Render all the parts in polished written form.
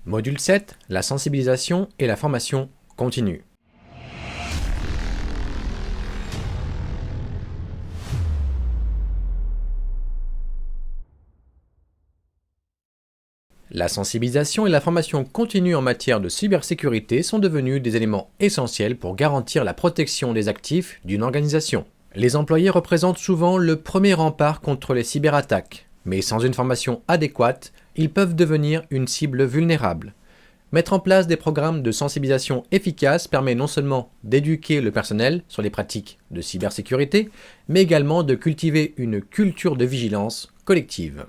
Module 7, la sensibilisation et la formation continue. La sensibilisation et la formation continue en matière de cybersécurité sont devenus des éléments essentiels pour garantir la protection des actifs d'une organisation. Les employés représentent souvent le premier rempart contre les cyberattaques, mais sans une formation adéquate, ils peuvent devenir une cible vulnérable. Mettre en place des programmes de sensibilisation efficaces permet non seulement d'éduquer le personnel sur les pratiques de cybersécurité, mais également de cultiver une culture de vigilance collective.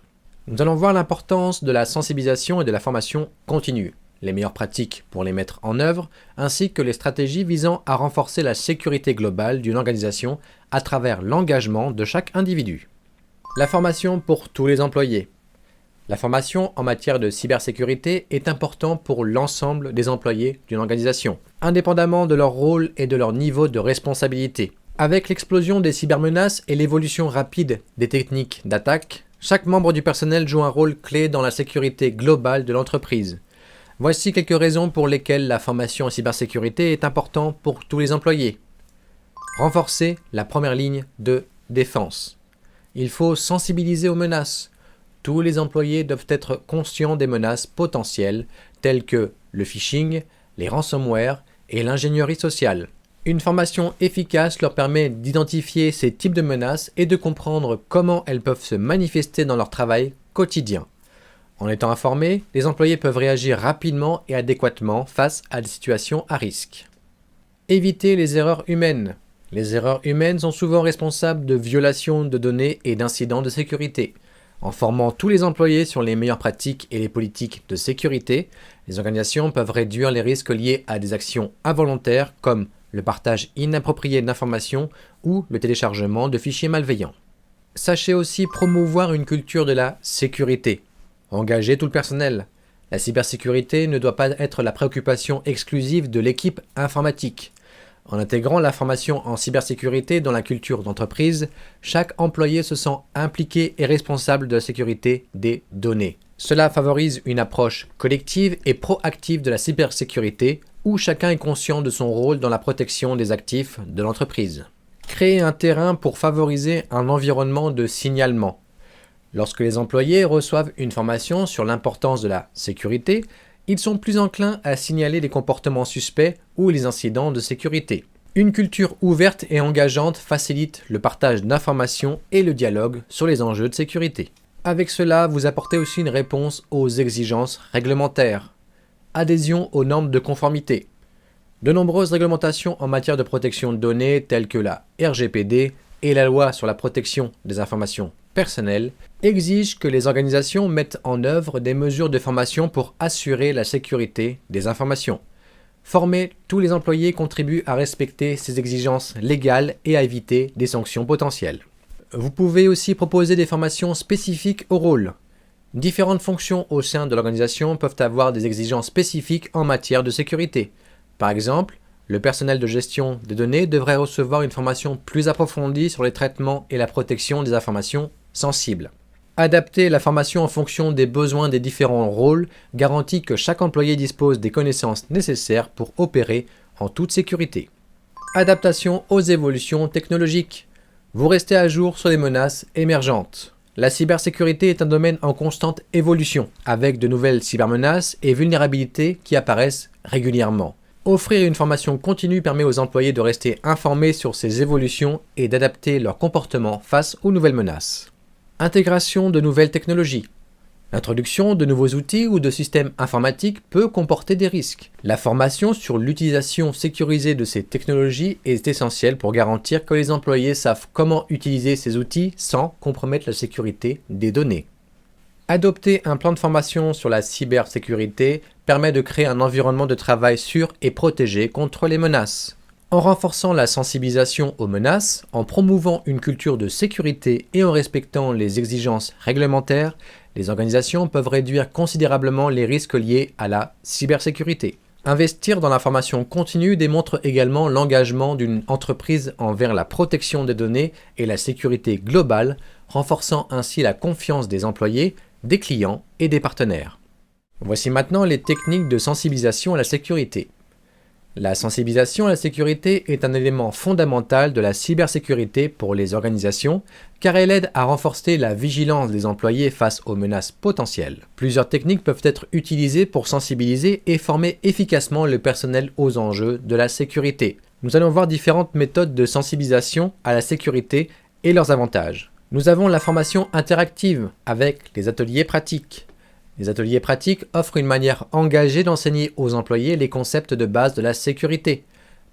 Nous allons voir l'importance de la sensibilisation et de la formation continue, les meilleures pratiques pour les mettre en œuvre, ainsi que les stratégies visant à renforcer la sécurité globale d'une organisation à travers l'engagement de chaque individu. La formation pour tous les employés. La formation en matière de cybersécurité est importante pour l'ensemble des employés d'une organisation, indépendamment de leur rôle et de leur niveau de responsabilité. Avec l'explosion des cybermenaces et l'évolution rapide des techniques d'attaque, chaque membre du personnel joue un rôle clé dans la sécurité globale de l'entreprise. Voici quelques raisons pour lesquelles la formation en cybersécurité est importante pour tous les employés. Renforcer la première ligne de défense. Il faut sensibiliser aux menaces. Tous les employés doivent être conscients des menaces potentielles telles que le phishing, les ransomware et l'ingénierie sociale. Une formation efficace leur permet d'identifier ces types de menaces et de comprendre comment elles peuvent se manifester dans leur travail quotidien. En étant informés, les employés peuvent réagir rapidement et adéquatement face à des situations à risque. Éviter les erreurs humaines. Les erreurs humaines sont souvent responsables de violations de données et d'incidents de sécurité. En formant tous les employés sur les meilleures pratiques et les politiques de sécurité, les organisations peuvent réduire les risques liés à des actions involontaires comme le partage inapproprié d'informations ou le téléchargement de fichiers malveillants. Sachez aussi promouvoir une culture de la sécurité. Engagez tout le personnel. La cybersécurité ne doit pas être la préoccupation exclusive de l'équipe informatique. En intégrant la formation en cybersécurité dans la culture d'entreprise, chaque employé se sent impliqué et responsable de la sécurité des données. Cela favorise une approche collective et proactive de la cybersécurité, où chacun est conscient de son rôle dans la protection des actifs de l'entreprise. Créer un terrain pour favoriser un environnement de signalement. Lorsque les employés reçoivent une formation sur l'importance de la sécurité, ils sont plus enclins à signaler les comportements suspects ou les incidents de sécurité. Une culture ouverte et engageante facilite le partage d'informations et le dialogue sur les enjeux de sécurité. Avec cela, vous apportez aussi une réponse aux exigences réglementaires. Adhésion aux normes de conformité. De nombreuses réglementations en matière de protection de données telles que la RGPD et la loi sur la protection des informations personnelles exigent que les organisations mettent en œuvre des mesures de formation pour assurer la sécurité des informations. Former tous les employés contribue à respecter ces exigences légales et à éviter des sanctions potentielles. Vous pouvez aussi proposer des formations spécifiques au rôle. Différentes fonctions au sein de l'organisation peuvent avoir des exigences spécifiques en matière de sécurité. Par exemple, le personnel de gestion des données devrait recevoir une formation plus approfondie sur les traitements et la protection des informations sensibles. Adapter la formation en fonction des besoins des différents rôles garantit que chaque employé dispose des connaissances nécessaires pour opérer en toute sécurité. Adaptation aux évolutions technologiques. Vous restez à jour sur les menaces émergentes. La cybersécurité est un domaine en constante évolution, avec de nouvelles cybermenaces et vulnérabilités qui apparaissent régulièrement. Offrir une formation continue permet aux employés de rester informés sur ces évolutions et d'adapter leur comportement face aux nouvelles menaces. Intégration de nouvelles technologies. L'introduction de nouveaux outils ou de systèmes informatiques peut comporter des risques. La formation sur l'utilisation sécurisée de ces technologies est essentielle pour garantir que les employés savent comment utiliser ces outils sans compromettre la sécurité des données. Adopter un plan de formation sur la cybersécurité permet de créer un environnement de travail sûr et protégé contre les menaces. En renforçant la sensibilisation aux menaces, en promouvant une culture de sécurité et en respectant les exigences réglementaires, les organisations peuvent réduire considérablement les risques liés à la cybersécurité. Investir dans la formation continue démontre également l'engagement d'une entreprise envers la protection des données et la sécurité globale, renforçant ainsi la confiance des employés, des clients et des partenaires. Voici maintenant les techniques de sensibilisation à la sécurité. La sensibilisation à la sécurité est un élément fondamental de la cybersécurité pour les organisations car elle aide à renforcer la vigilance des employés face aux menaces potentielles. Plusieurs techniques peuvent être utilisées pour sensibiliser et former efficacement le personnel aux enjeux de la sécurité. Nous allons voir différentes méthodes de sensibilisation à la sécurité et leurs avantages. Nous avons la formation interactive avec les ateliers pratiques. Les ateliers pratiques offrent une manière engagée d'enseigner aux employés les concepts de base de la sécurité.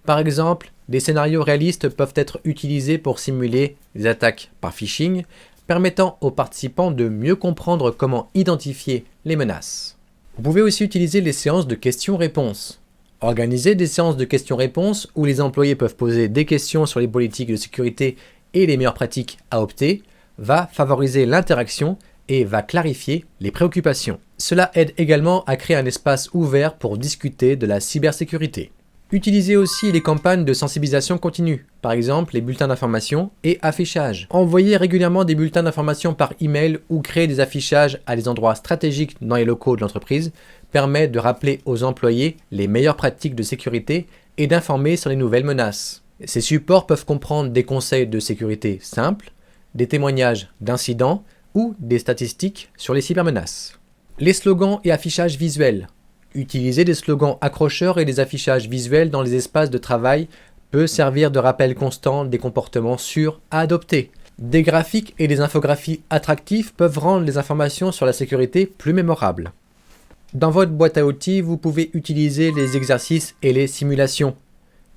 Par exemple, des scénarios réalistes peuvent être utilisés pour simuler des attaques par phishing, permettant aux participants de mieux comprendre comment identifier les menaces. Vous pouvez aussi utiliser les séances de questions-réponses. Organiser des séances de questions-réponses où les employés peuvent poser des questions sur les politiques de sécurité et les meilleures pratiques à opter va favoriser l'interaction et va clarifier les préoccupations. Cela aide également à créer un espace ouvert pour discuter de la cybersécurité. Utilisez aussi les campagnes de sensibilisation continue, par exemple les bulletins d'information et affichage. Envoyez régulièrement des bulletins d'information par email ou créer des affichages à des endroits stratégiques dans les locaux de l'entreprise permet de rappeler aux employés les meilleures pratiques de sécurité et d'informer sur les nouvelles menaces. Ces supports peuvent comprendre des conseils de sécurité simples, des témoignages d'incidents ou des statistiques sur les cybermenaces. Les slogans et affichages visuels. Utiliser des slogans accrocheurs et des affichages visuels dans les espaces de travail peut servir de rappel constant des comportements sûrs à adopter. Des graphiques et des infographies attractifs peuvent rendre les informations sur la sécurité plus mémorables. Dans votre boîte à outils, vous pouvez utiliser les exercices et les simulations.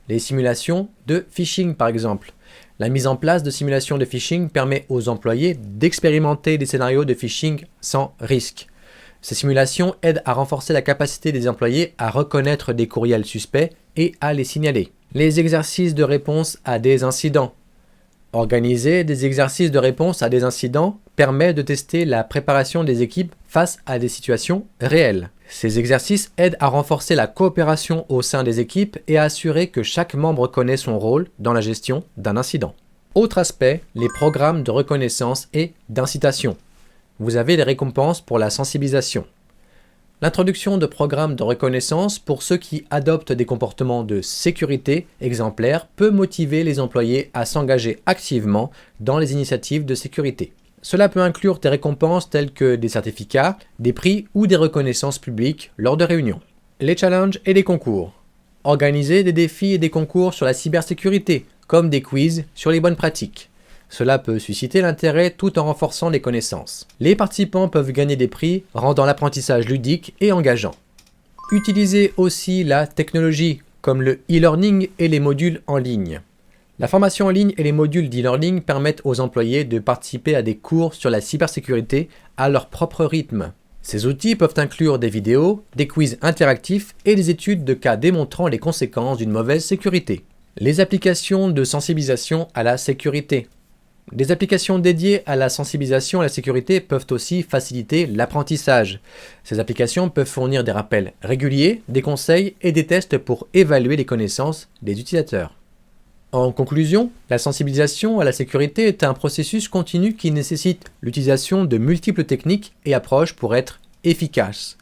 Les simulations de phishing par exemple. La mise en place de simulations de phishing permet aux employés d'expérimenter des scénarios de phishing sans risque. Ces simulations aident à renforcer la capacité des employés à reconnaître des courriels suspects et à les signaler. Les exercices de réponse à des incidents. Organiser des exercices de réponse à des incidents permet de tester la préparation des équipes face à des situations réelles. Ces exercices aident à renforcer la coopération au sein des équipes et à assurer que chaque membre connaît son rôle dans la gestion d'un incident. Autre aspect, les programmes de reconnaissance et d'incitation. Vous avez les récompenses pour la sensibilisation. L'introduction de programmes de reconnaissance pour ceux qui adoptent des comportements de sécurité exemplaires peut motiver les employés à s'engager activement dans les initiatives de sécurité. Cela peut inclure des récompenses telles que des certificats, des prix ou des reconnaissances publiques lors de réunions. Les challenges et les concours. Organiser des défis et des concours sur la cybersécurité, comme des quiz sur les bonnes pratiques. Cela peut susciter l'intérêt tout en renforçant les connaissances. Les participants peuvent gagner des prix, rendant l'apprentissage ludique et engageant. Utilisez aussi la technologie, comme le e-learning et les modules en ligne. La formation en ligne et les modules d'e-learning permettent aux employés de participer à des cours sur la cybersécurité à leur propre rythme. Ces outils peuvent inclure des vidéos, des quiz interactifs et des études de cas démontrant les conséquences d'une mauvaise sécurité. Les applications de sensibilisation à la sécurité. Des applications dédiées à la sensibilisation à la sécurité peuvent aussi faciliter l'apprentissage. Ces applications peuvent fournir des rappels réguliers, des conseils et des tests pour évaluer les connaissances des utilisateurs. En conclusion, la sensibilisation à la sécurité est un processus continu qui nécessite l'utilisation de multiples techniques et approches pour être efficace.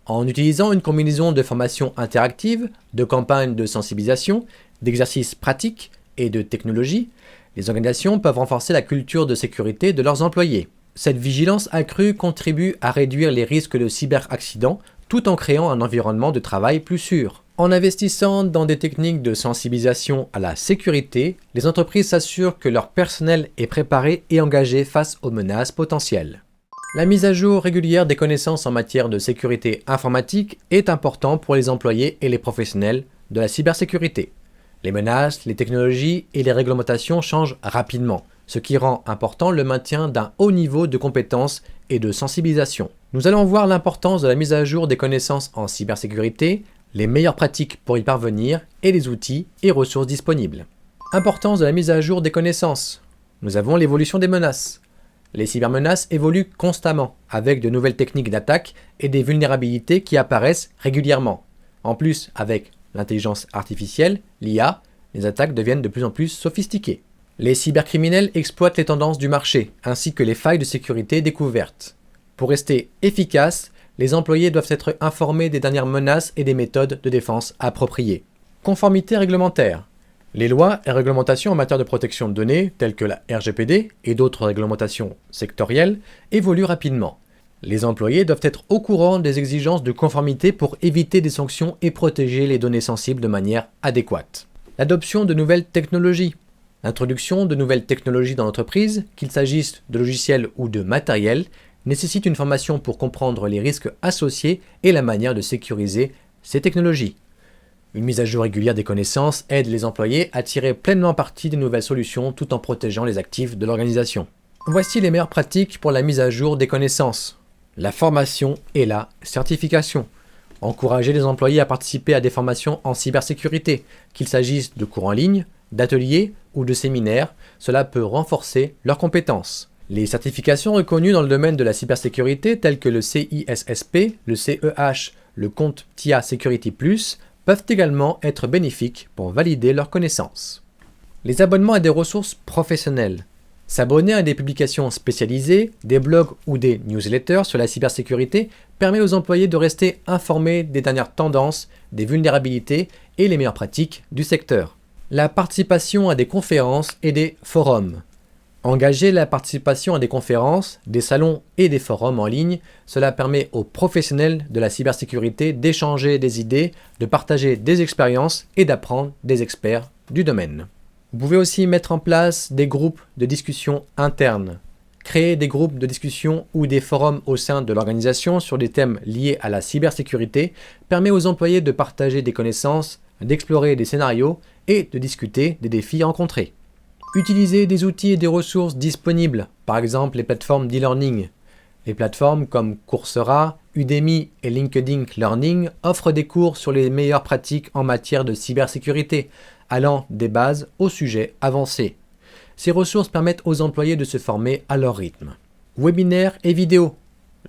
En utilisant une combinaison de formations interactives, de campagnes de sensibilisation, d'exercices pratiques et de technologies, les organisations peuvent renforcer la culture de sécurité de leurs employés. Cette vigilance accrue contribue à réduire les risques de cyberaccidents tout en créant un environnement de travail plus sûr. En investissant dans des techniques de sensibilisation à la sécurité, les entreprises s'assurent que leur personnel est préparé et engagé face aux menaces potentielles. La mise à jour régulière des connaissances en matière de sécurité informatique est importante pour les employés et les professionnels de la cybersécurité. Les menaces, les technologies et les réglementations changent rapidement, ce qui rend important le maintien d'un haut niveau de compétences et de sensibilisation. Nous allons voir l'importance de la mise à jour des connaissances en cybersécurité, les meilleures pratiques pour y parvenir et les outils et ressources disponibles. Importance de la mise à jour des connaissances. Nous avons l'évolution des menaces. Les cybermenaces évoluent constamment, avec de nouvelles techniques d'attaque et des vulnérabilités qui apparaissent régulièrement. En plus, avec l'intelligence artificielle, l'IA, les attaques deviennent de plus en plus sophistiquées. Les cybercriminels exploitent les tendances du marché, ainsi que les failles de sécurité découvertes. Pour rester efficaces, Les employés doivent être informés des dernières menaces et des méthodes de défense appropriées. Conformité réglementaire. Les lois et réglementations en matière de protection de données, telles que la RGPD et d'autres réglementations sectorielles, évoluent rapidement. Les employés doivent être au courant des exigences de conformité pour éviter des sanctions et protéger les données sensibles de manière adéquate. L'adoption de nouvelles technologies. L'introduction de nouvelles technologies dans l'entreprise, qu'il s'agisse de logiciels ou de matériel, nécessite une formation pour comprendre les risques associés et la manière de sécuriser ces technologies. Une mise à jour régulière des connaissances aide les employés à tirer pleinement parti des nouvelles solutions tout en protégeant les actifs de l'organisation. Voici les meilleures pratiques pour la mise à jour des connaissances. La formation et la certification. Encourager les employés à participer à des formations en cybersécurité, qu'il s'agisse de cours en ligne, d'ateliers ou de séminaires, cela peut renforcer leurs compétences. Les certifications reconnues dans le domaine de la cybersécurité telles que le CISSP, le CEH, le CompTIA Security Plus peuvent également être bénéfiques pour valider leurs connaissances. Les abonnements à des ressources professionnelles. S'abonner à des publications spécialisées, des blogs ou des newsletters sur la cybersécurité permet aux employés de rester informés des dernières tendances, des vulnérabilités et les meilleures pratiques du secteur. La participation à des conférences et des forums. Engager la participation à des conférences, des salons et des forums en ligne, cela permet aux professionnels de la cybersécurité d'échanger des idées, de partager des expériences et d'apprendre des experts du domaine. Vous pouvez aussi mettre en place des groupes de discussion internes. Créer des groupes de discussion ou des forums au sein de l'organisation sur des thèmes liés à la cybersécurité permet aux employés de partager des connaissances, d'explorer des scénarios et de discuter des défis rencontrés. Utiliser des outils et des ressources disponibles, par exemple les plateformes d'e-learning. Les plateformes comme Coursera, Udemy et LinkedIn Learning offrent des cours sur les meilleures pratiques en matière de cybersécurité, allant des bases aux sujets avancés. Ces ressources permettent aux employés de se former à leur rythme. Webinaires et vidéos.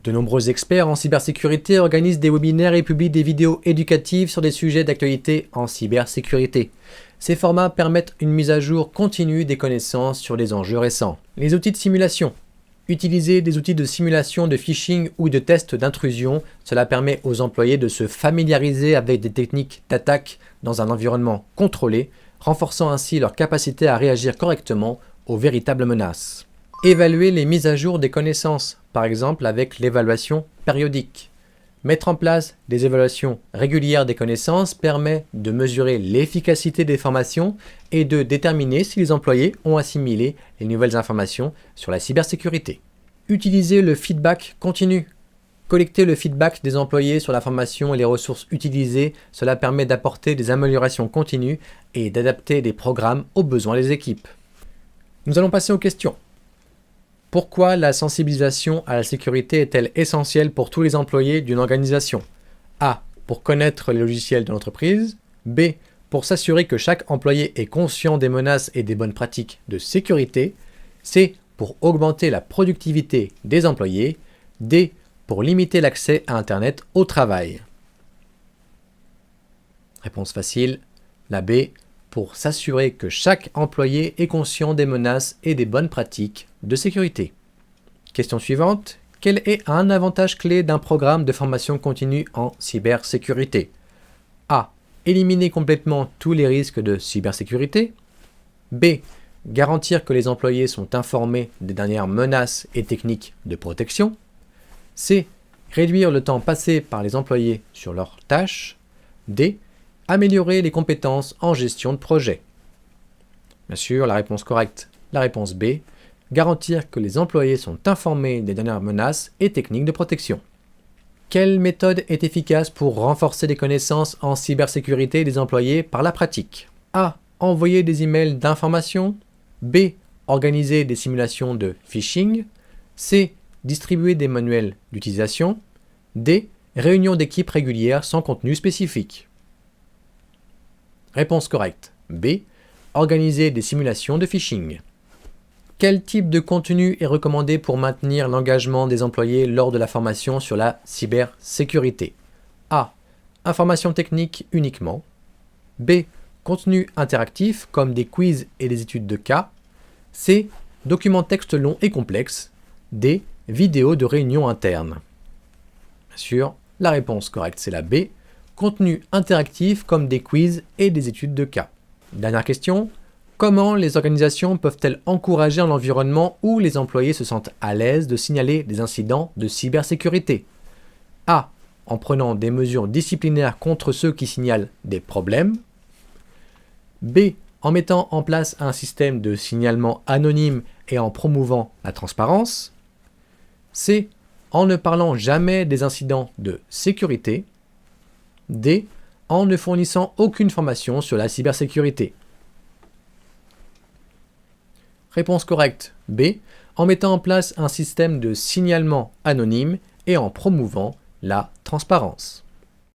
De nombreux experts en cybersécurité organisent des webinaires et publient des vidéos éducatives sur des sujets d'actualité en cybersécurité. Ces formats permettent une mise à jour continue des connaissances sur les enjeux récents. Les outils de simulation. Utiliser des outils de simulation de phishing ou de tests d'intrusion, cela permet aux employés de se familiariser avec des techniques d'attaque dans un environnement contrôlé, renforçant ainsi leur capacité à réagir correctement aux véritables menaces. Évaluer les mises à jour des connaissances, par exemple avec l'évaluation périodique. Mettre en place des évaluations régulières des connaissances permet de mesurer l'efficacité des formations et de déterminer si les employés ont assimilé les nouvelles informations sur la cybersécurité. Utiliser le feedback continu. Collecter le feedback des employés sur la formation et les ressources utilisées, cela permet d'apporter des améliorations continues et d'adapter des programmes aux besoins des équipes. Nous allons passer aux questions. Pourquoi la sensibilisation à la sécurité est-elle essentielle pour tous les employés d'une organisation? A. Pour connaître les logiciels de l'entreprise. B. Pour s'assurer que chaque employé est conscient des menaces et des bonnes pratiques de sécurité. C. Pour augmenter la productivité des employés. D. Pour limiter l'accès à Internet au travail. Réponse facile. La B. Pour s'assurer que chaque employé est conscient des menaces et des bonnes pratiques de sécurité. Question suivante. Quel est un avantage clé d'un programme de formation continue en cybersécurité? A. Éliminer complètement tous les risques de cybersécurité. B. Garantir que les employés sont informés des dernières menaces et techniques de protection. C. Réduire le temps passé par les employés sur leurs tâches. D. Améliorer les compétences en gestion de projet. Bien sûr, la réponse correcte, la réponse B. Garantir que les employés sont informés des dernières menaces et techniques de protection. Quelle méthode est efficace pour renforcer les connaissances en cybersécurité des employés par la pratique? A. Envoyer des emails d'information. B. Organiser des simulations de phishing. C. Distribuer des manuels d'utilisation. D. Réunion d'équipes régulières sans contenu spécifique. Réponse correcte. B. Organiser des simulations de phishing. Quel type de contenu est recommandé pour maintenir l'engagement des employés lors de la formation sur la cybersécurité? A. Information technique uniquement. B. Contenu interactif comme des quiz et des études de cas. C. Documents texte longs et complexes. D. Vidéos de réunions internes. Bien sûr, la réponse correcte c'est la B. Contenu interactif comme des quiz et des études de cas. Dernière question. Comment les organisations peuvent-elles encourager un environnement où les employés se sentent à l'aise de signaler des incidents de cybersécurité? A. En prenant des mesures disciplinaires contre ceux qui signalent des problèmes. B. En mettant en place un système de signalement anonyme et en promouvant la transparence. C. En ne parlant jamais des incidents de sécurité. D. En ne fournissant aucune formation sur la cybersécurité. Réponse correcte B. En mettant en place un système de signalement anonyme et en promouvant la transparence.